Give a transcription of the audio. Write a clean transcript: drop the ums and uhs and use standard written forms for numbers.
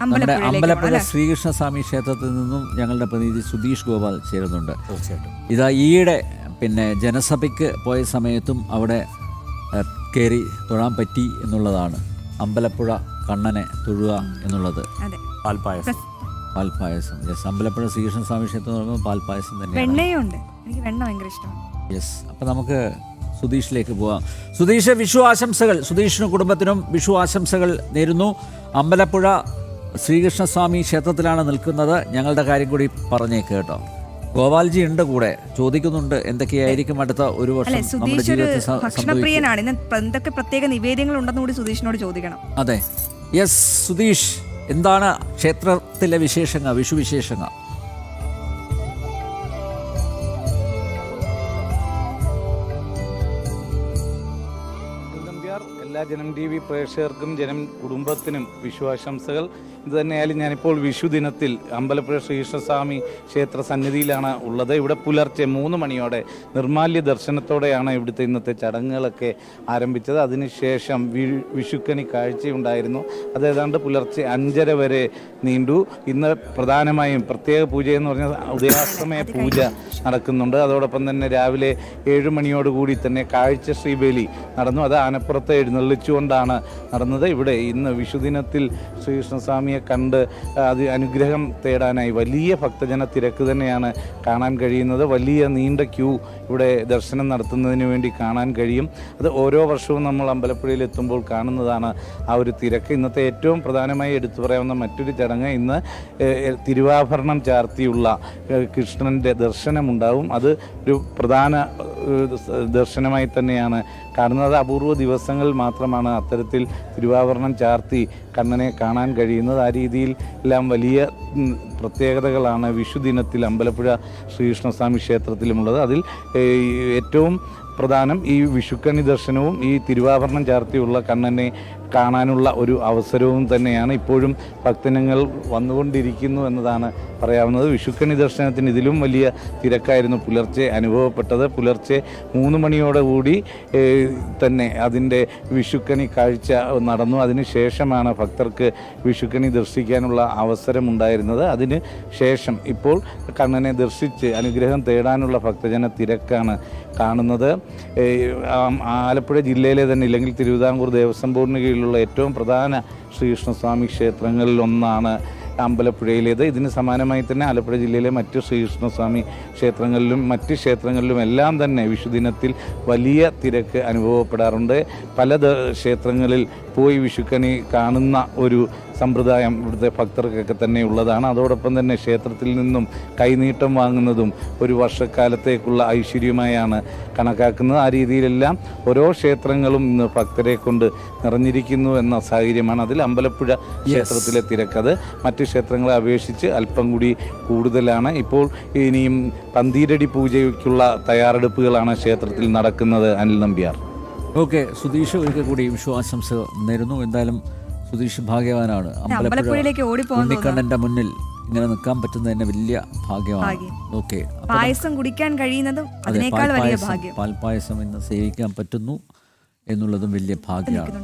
നമ്മുടെ അമ്പലപ്പുഴ പോകണം. ശ്രീകൃഷ്ണസ്വാമി ക്ഷേത്രത്തിൽ നിന്നും ഞങ്ങളുടെ പ്രതിനിധി സുധീഷ് ഗോപാൽ ചേരുന്നുണ്ട്. തീർച്ചയായിട്ടും. ഇതാ ഈയിടെ ജനസഭയ്ക്ക് പോയ സമയത്തും അവിടെ കയറി തൊഴാൻ പറ്റി എന്നുള്ളതാണ്. അമ്പലപ്പുഴ കണ്ണനെ തൊഴുക എന്നുള്ളത്. അതെ. പാൽപ്പായസം. യെസ്, അമ്പലപ്പുഴ ശ്രീകൃഷ്ണസ്വാമി ക്ഷേത്രം എന്ന് പറയുമ്പോൾ പാൽപ്പായസം തന്നെയാണ്. വെണ്ണയുണ്ട്, എനിക്ക് വെണ്ണ ഭയങ്കര ഇഷ്ടമാണ്. യെസ്, അപ്പം നമുക്ക് സുധീഷിലേക്ക് പോവാം. സുധീഷ്, വിഷു ആശംസകൾ. സുധീഷിനും കുടുംബത്തിനും വിഷു ആശംസകൾ നേരുന്നു. അമ്പലപ്പുഴ ശ്രീകൃഷ്ണസ്വാമി ക്ഷേത്രത്തിലാണ് നിൽക്കുന്നത്. ഞങ്ങളുടെ കാര്യം കൂടി പറഞ്ഞേക്ക് കേട്ടോ. ഗോപാൽജി ഉണ്ട് കൂടെ, ചോദിക്കുന്നുണ്ട് എന്തൊക്കെയായിരിക്കും അടുത്ത ഒരു വർഷം നമ്മുടെ ജീവിതത്തിൽ ഭക്ഷണപ്രിയനാണ്. ഇന്ന് എന്തൊക്കെ പ്രത്യേക നിവേദ്യങ്ങൾ ഉണ്ടെന്ന് കൂടി സുധീഷിനോട് ചോദിക്കണം. അതെ, യെസ്. സുധീഷ്, എന്താണ് ക്ഷേത്രത്തിലെ വിശേഷങ്ങൾ, വിഷു വിശേഷങ്ങൾ? എല്ലാ ജനം ടി വി പ്രേക്ഷകർക്കും ജനം കുടുംബത്തിനും വിഷുവാശംസകൾ. ഇത് തന്നെയായാലും ഞാനിപ്പോൾ വിഷു ദിനത്തിൽ അമ്പലപ്പുഴ ശ്രീകൃഷ്ണസ്വാമി ക്ഷേത്ര സന്നിധിയിലാണ് ഉള്ളത്. ഇവിടെ പുലർച്ചെ 3 മണിയോടെ നിർമാല്യ ദർശനത്തോടെയാണ് ഇവിടുത്തെ ഇന്നത്തെ ചടങ്ങുകളൊക്കെ ആരംഭിച്ചത്. അതിനുശേഷം വിഷുക്കണി കാഴ്ചയുണ്ടായിരുന്നു. അത് ഏതാണ്ട് പുലർച്ചെ 5:30 വരെ നീണ്ടു. ഇന്ന് പ്രധാനമായും പ്രത്യേക പൂജയെന്ന് പറഞ്ഞാൽ ഉദയാസ്തമയ പൂജ നടക്കുന്നുണ്ട്. അതോടൊപ്പം തന്നെ രാവിലെ 7 മണിയോടുകൂടി തന്നെ കാഴ്ച ശ്രീബലി നടന്നു. അത് ആനപ്പുറത്ത് എഴുന്നള്ളിച്ചുകൊണ്ടാണ് നടന്നത്. ഇവിടെ ഇന്ന് വിഷുദിനത്തിൽ ശ്രീകൃഷ്ണസ്വാമിയെ കണ്ട് അനുഗ്രഹം തേടാനായി വലിയ ഭക്തജന തിരക്ക് തന്നെയാണ് കാണാൻ കഴിയുന്നത്. വലിയ നീണ്ട ക്യൂ ഇവിടെ ദർശനം നടത്തുന്നതിന് വേണ്ടി കാണാൻ കഴിയും. അത് ഓരോ വർഷവും നമ്മൾ അമ്പലപ്പുഴയിൽ എത്തുമ്പോൾ കാണുന്നതാണ് ആ ഒരു തിരക്ക്. ഇന്നത്തെ ഏറ്റവും പ്രധാനമായി എടുത്തു പറയാവുന്ന മറ്റൊരു ചടങ്ങ്, ഇന്ന് തിരുവാഭരണം ചാർത്തിയുള്ള കൃഷ്ണൻ്റെ ദർശനമുണ്ടാവും. അത് ഒരു പ്രധാന ദർശനമായി തന്നെയാണ് കാണുന്നത്. അപൂർവ ദിവസങ്ങളിൽ മാത്രമാണ് അത്തരത്തിൽ തിരുവാഭരണം ചാർത്തി കണ്ണനെ കാണാൻ കഴിയുന്നത്. ആ രീതിയിൽ എല്ലാം വലിയ പ്രത്യേകതകളാണ് വിഷുദിനത്തിൽ അമ്പലപ്പുഴ ശ്രീകൃഷ്ണസ്വാമി ക്ഷേത്രത്തിലുമുള്ളത്. അതിൽ ഏറ്റവും പ്രധാനം ഈ വിഷുക്കണി ദർശനവും ഈ തിരുവാഭരണം ചാർത്തിയുള്ള കണ്ണനെ കാണാനുള്ള ഒരു അവസരവും തന്നെയാണ്. ഇപ്പോഴും ഭക്തജനങ്ങൾ വന്നുകൊണ്ടിരിക്കുന്നു എന്നതാണ് പറയാവുന്നത്. വിഷുക്കണി ദർശനത്തിന് ഇതിലും വലിയ തിരക്കായിരുന്നു പുലർച്ചെ അനുഭവപ്പെട്ടത്. പുലർച്ചെ 3 മണിയോടുകൂടി തന്നെ അതിൻ്റെ വിഷുക്കണി കാഴ്ച നടന്നു. അതിനുശേഷമാണ് ഭക്തർക്ക് വിഷുക്കണി ദർശിക്കാനുള്ള അവസരമുണ്ടായിരുന്നത്. അതിന് ശേഷം ഇപ്പോൾ കണ്ണനെ ദർശിച്ച് അനുഗ്രഹം തേടാനുള്ള ഭക്തജന തിരക്കാണ് കാണുന്നത്. ആലപ്പുഴ ജില്ലയിലെ തന്നെ, ഇല്ലെങ്കിൽ തിരുവിതാംകൂർ ദേവസ്വം ബോർഡിന് കീഴിലുള്ള ഏറ്റവും പ്രധാന ശ്രീകൃഷ്ണസ്വാമി ക്ഷേത്രങ്ങളിൽ ഒന്നാണ് അമ്പലപ്പുഴയിലേത്. ഇതിന് സമാനമായി തന്നെ ആലപ്പുഴ ജില്ലയിലെ മറ്റ് ശ്രീകൃഷ്ണസ്വാമി ക്ഷേത്രങ്ങളിലും മറ്റ് ക്ഷേത്രങ്ങളിലും എല്ലാം തന്നെ വിഷുദിനത്തിൽ വലിയ തിരക്ക് അനുഭവപ്പെടാറുണ്ട്. പല ക്ഷേത്രങ്ങളിൽ പോയി വിഷുക്കണി കാണുന്ന ഒരു സമ്പ്രദായം ഇവിടുത്തെ ഭക്തർക്കൊക്കെ തന്നെ ഉള്ളതാണ്. അതോടൊപ്പം തന്നെ ക്ഷേത്രത്തിൽ നിന്നും കൈനീട്ടം വാങ്ങുന്നതും ഒരു വർഷക്കാലത്തേക്കുള്ള ഐശ്വര്യമായാണ് കണക്കാക്കുന്നത്. ആ രീതിയിലെല്ലാം ഓരോ ക്ഷേത്രങ്ങളും ഇന്ന് ഭക്തരെ കൊണ്ട് നിറഞ്ഞിരിക്കുന്നു എന്ന സാഹചര്യമാണ്. അതിൽ അമ്പലപ്പുഴ ക്ഷേത്രത്തിലെ തിരക്കത് മറ്റ് ക്ഷേത്രങ്ങളെ അപേക്ഷിച്ച് അല്പം കൂടി കൂടുതലാണ്. ഇപ്പോൾ ഇനിയും പന്തീരടി പൂജയ്ക്കുള്ള തയ്യാറെടുപ്പുകളാണ് ക്ഷേത്രത്തിൽ നടക്കുന്നത്. അനിൽ നമ്പ്യാർ. ഓക്കെ, സുധീഷ് ഒരിക്കൽ കൂടി വിശ്വാസംസ നേരുന്നു. എന്തായാലും സുധീഷ് ഭാഗ്യവാനാണ്. അമ്പലപ്പുഴയിലേക്ക് ഉണ്ണിക്കണ്ണന്റെ മുന്നിൽ ഇങ്ങനെ നിൽക്കാൻ പറ്റുന്നത് തന്നെ വലിയ ഭാഗ്യമാണ്. ഓക്കെ, പായസം കുടിക്കാൻ കഴിയുന്നതും അതിനേക്കാൾ വലിയ ഭാഗ്യം. പാൽപ്പായസം ഇന്ന് സേവിക്കാൻ പറ്റുന്നു എന്നുള്ളതും വലിയ ഭാഗ്യമാണ്.